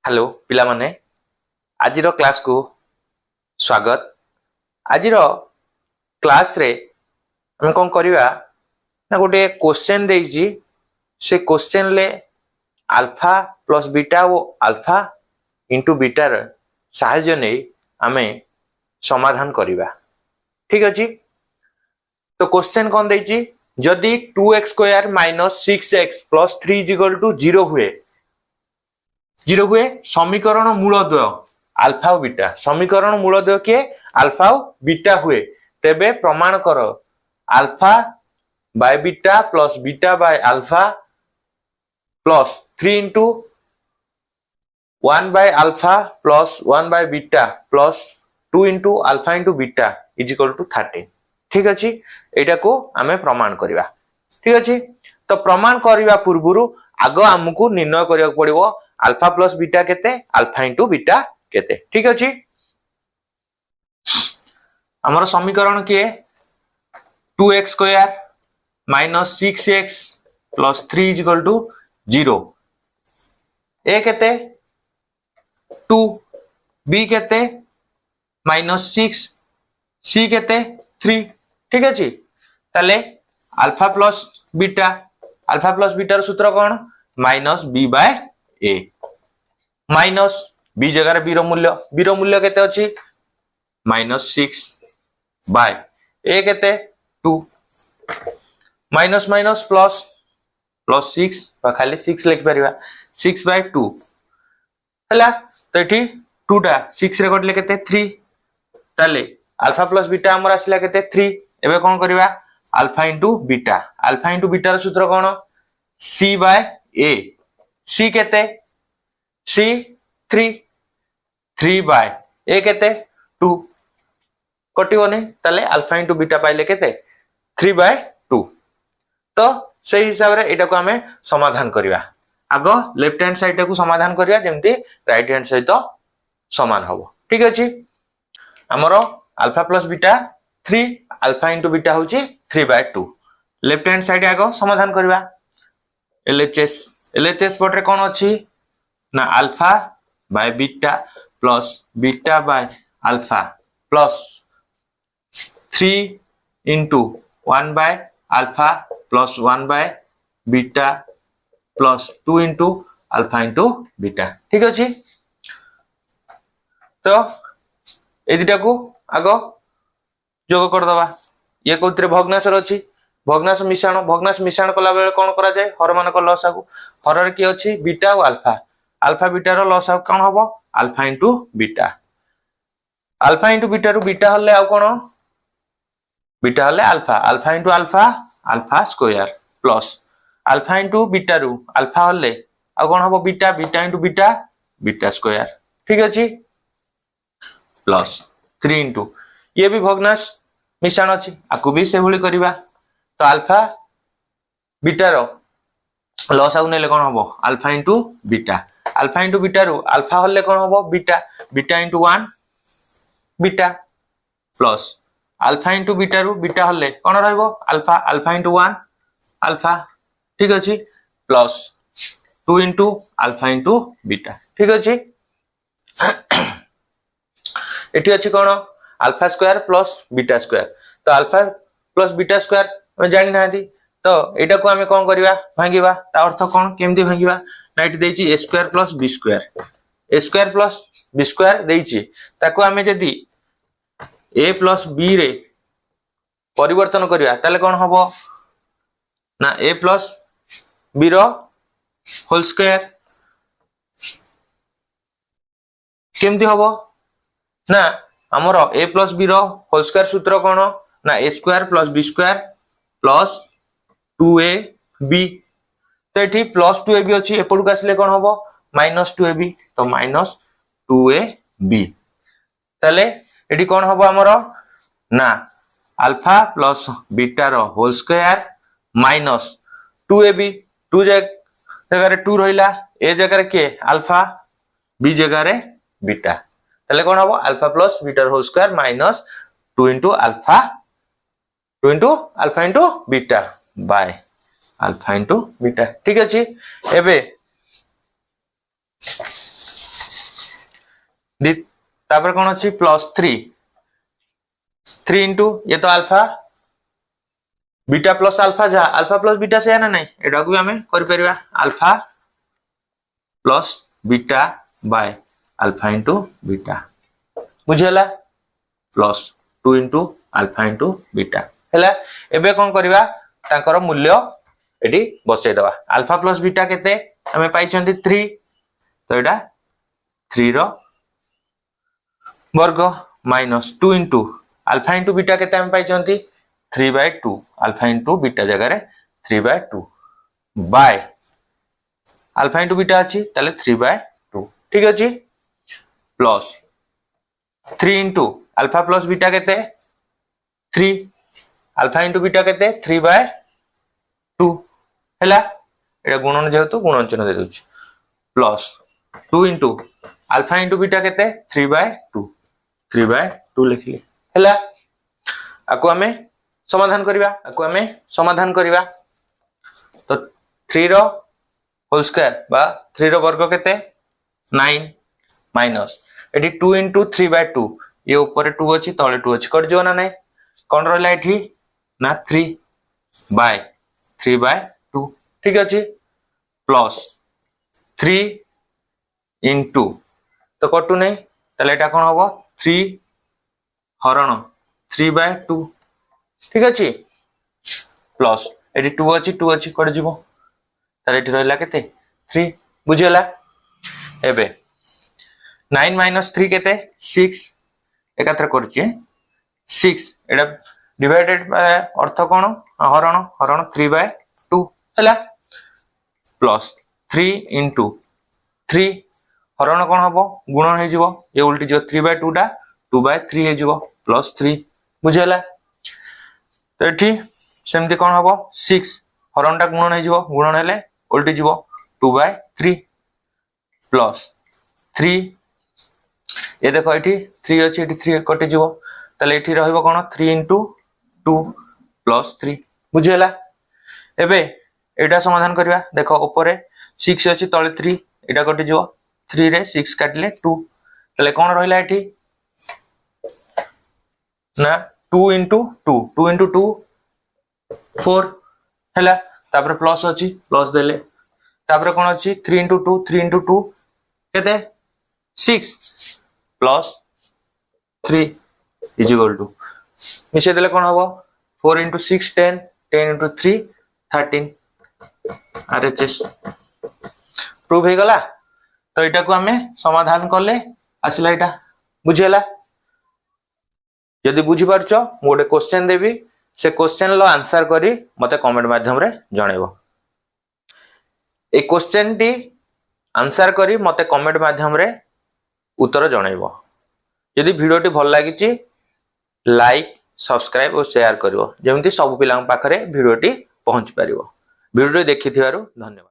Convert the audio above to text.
Hello पिला माने आजिरो class को स्वागत। आजिरो क्लास रे हम कौन करिवा ना गोटे क्वेश्चन देइजी से क्वेश्चन ले अल्फा प्लस बीटा और अल्फा इंटू बीटा रे सहाय्य नै आमे समाधान करिवा। ठीक अछि। तो क्वेश्चन कौन देइजी जदि 2x square minus 6x plus 3 equal to 0 हुए समीकरण मूलद्वय अल्फा और बीटा समीकरण मूलद्वय के अल्फा और बीटा हुए तेबे प्रमाण कर alpha by beta plus beta by alpha plus 3 into 1 by alpha plus 1 by beta plus 2 into alpha into beta is equal to 13। ठीक अछि। एटा को आमे प्रमाण करिवा। ठीक अछि। तो प्रमाण करिवा पूर्वरु आगो हमकु निर्णय करिया पड़िबो अल्फा प्लस बीटा केते अल्फा इंटू बीटा केते। ठीक अछि। हमर समीकरण के 2x square minus 6x plus 3 is equal to 0 a केते 2 बी केते माइनस 6 सी केते 3। ठीक अछि। ताले अल्फा प्लस बीटा रो सूत्र कोन माइनस बी बाय ए माइनस बी जगह बी रो मूल्य केते अछि माइनस 6 बाय ए केते 2 माइनस माइनस प्लस प्लस 6 बा खाली 6 लिख परिबा 6 बाय 2 हला। तो एठी 2 टा 6 रे कटले केते 3 ताले अल्फा प्लस बीटा हमर आसला केते 3। एबे कोन करबा अल्फा इंटू बीटा रो सूत्र कोन सी बाय ए सी केते सी 3 बाय ए केते 2 कटिवने ताले अल्फा इंटू बीटा पाइले केते 3 बाय 2। तो से हिसाब रे एटा को हमें समाधान करिवा। आगो लेफ्ट हैंड साइड को समाधान करिया जेमती राइट हैंड साइड तो समान हबो। ठीक अछि। हमरो alpha plus beta 3 alpha into beta होची 3 बाय 2 लेफ्ट हैंड साइड आगो समाधान करिवा। एलएचएस पटरे कोन अछि ना alpha by beta plus beta by alpha plus 3 into 1 by alpha plus 1 by beta plus 2 into alpha into beta. ठीक अछि। तो ए दिटा को आगो जोग कर दबा। ये कोतरे भग्नांश अछि भग्नांश मिश्रण कला बेले कोन करा जाय हर मान को लसागु हर रे की अछि बीटा और अल्फा बीटा रो लसागु कोन हबो अल्फा इंटू बीटा रू बीटा हले आ कोन बीटा हले alpha into alpha square plus alpha into beta रू अल्फा हले आ कोन हबो बीटा इंटू बीटा स्क्वायर। ठीक अछि। प्लस 3 इंटू ये भी भग्नांश मिश्रण अछि आकु भी से भली करबा। तो अल्फा बीटा रो लसागु नेले कोन हबो अल्फा इंटू बीटा रू अल्फा हले कोन हबो beta into 1 beta plus alpha into beta रू बीटा हले कोन रहइबो अल्फा इंटू 1 अल्फा। ठीक अछि। Plus 2 into alpha into beta. ठीक अछि। एठी अछि कोन alpha square plus beta square. तो अल्फा प्लस बीटा स्क्वायर हम जानि नांती तो एटा को हमें कोन करबा भांगीबा ता अर्थ कोन केमती भांगीबा ना एठी देछि a square plus b square देछि ताको हमें जदी a प्लस b रे परिवर्तन करिया ताले कोन हबो ना a प्लस b रो होल स्क्वायर केमती हबो ना हमरो a प्लस b रो होल स्क्वायर सूत्र कोन ना a square plus b square plus 2ab तो एठी प्लस 2ab अछि एपडू आसले कोन हबो माइनस 2ab तो माइनस 2ab ताले एठी कोन हबो हमरो ना अल्फा प्लस बीटा रो होल स्क्वायर माइनस 2ab 2 जगह रे 2 रहिला ए जगह रे के अल्फा b जगह रे बीटा ताले कोन हबो अल्फा प्लस बीटा रो whole square minus 2 into alpha into beta by alpha into beta. ठीक अछि। एबे तापर कौन अच्छी +3 इंटू ये तो अल्फा बीटा प्लस अल्फा जहाँ अल्फा प्लस बीटा से ना नहीं एटा को भी हमें कर परिबा alpha plus beta by alpha into beta बुझेला +2 इंटू अल्फा इंटू बीटा हैला एबे कोन करबा ताकर मूल्य एटी बसै दवा अल्फा प्लस बीटा केते हमें पाई छंती 3 तो एटा 3 रो वर्ग -2 इंटू अल्फा इंटू बीटा केते हम पाई छंती 3/2 अल्फा इंटू बीटा जगह रे 3/2 बाय अल्फा इंटू बीटा अच्छी ताले 3/2 ठीक अच्छी plus 3 into alpha plus beta केते 3 अल्फा इंटू बीटा केते 3/2 हैला एटा गुणन जेहेतु गुणन चिन्ह दे दोछि plus 2 into alpha into beta केते 3/2 लिखली हैला आको हमें समाधान करिवा तो 3 रो होल स्क्वायर बा 3 रो वर्ग केते 9 माइनस एटी 2 इंटू 3/2 ये ऊपर 2 अछि तळे 2 अछि कट जो ना नहीं कोन रहला एठी ना 3/2 ठीक अछि प्लस 3 इंटू तो कटू नहीं तले एटा कोन होबो 3 हरण 3/2 ठीक अछि प्लस एटी 2 अछि कट जीवो तारे एठी रहला केते 3 बुझेला एबे 9 माइनस 3 केते 6 एकात्र करछि 6 एटा डिवाइडेड बाय अर्थ कोन हरण 3/2 हैला प्लस 3 इंटू 3 हरण कोन हबो गुणन हे जीवो ये उल्टी जो 3/2 टा 2/3 हे जीवो प्लस 3 बुझेला तो एठी सेमती कोन हबो 6 हरण टा गुणन हे जीवो गुणन हेले उल्टी जीवो 2/3 प्लस 3 ये देखो एठी 3 अछि एठी 3 कटि जीवो तले एठी रहइबो कोन 3 इंटू 2 प्लस 3 बुझेला एबे एटा समाधान करिवा देखो ऊपर 6 अछि तळे 3 एटा कटि जीवो 3 रे 6 काटले 2 तले कोन रहिला एठी ना 2 इंटू 2 4 हैला तापर प्लस अछि प्लस देले तापर कोन अछि 3 इंटू 2 केते 6 प्लस 3 इज इक्वल टू मिसे देले कोन हबो 4 इंटू 6 10 10 इंटू 3 13 आरएचएस प्रूव हे गला तो एटा को हमें समाधान करले आसिला एटा बुझेला यदि बुझी परछो मु गोटे क्वेश्चन देबी से क्वेश्चन लो आंसर करी मते कमेंट माध्यम रे जणेबो ए क्वेश्चन टी आंसर करी मते कमेंट माध्यम रे उत्तर जणेबो यदि वीडियो टी भल लागिची लाइक सब्सक्राइब और शेयर करिवो जेमति सब पिलांग पाखरे वीडियो टी पहुंच परिवो वीडियो देखिथिवारु धन्यवाद।